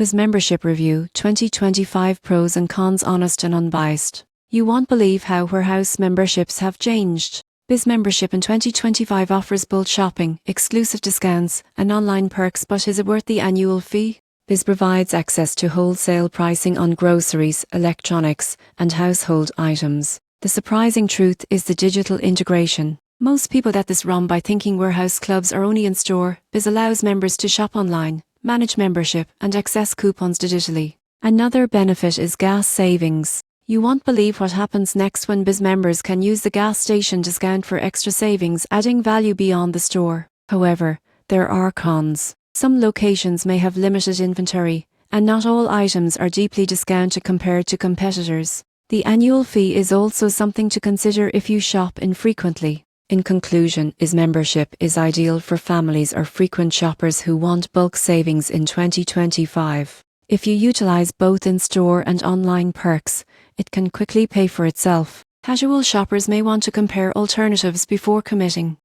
BIS Membership Review 2025 Pros and Cons, honest and unbiased. You won't believe how warehouse memberships have changed. BIS Membership in 2025 offers bulk shopping, exclusive discounts, and online perks, but is it worth the annual fee? BIS provides access to wholesale pricing on groceries, electronics, and household items. The surprising truth is the digital integration. Most people get this wrong by thinking warehouse clubs are only in store. BIS allows members to shop online, manage membership, and access coupons digitally. Another benefit is gas savings. You won't believe what happens next when BIS members can use the gas station discount for extra savings, adding value beyond the store. However, there are cons. Some locations may have limited inventory, and not all items are deeply discounted compared to competitors. The annual fee is also something to consider if you shop infrequently. In conclusion, BIS membership is ideal for families or frequent shoppers who want bulk savings in 2025. If you utilize both in-store and online perks, it can quickly pay for itself. Casual shoppers may want to compare alternatives before committing.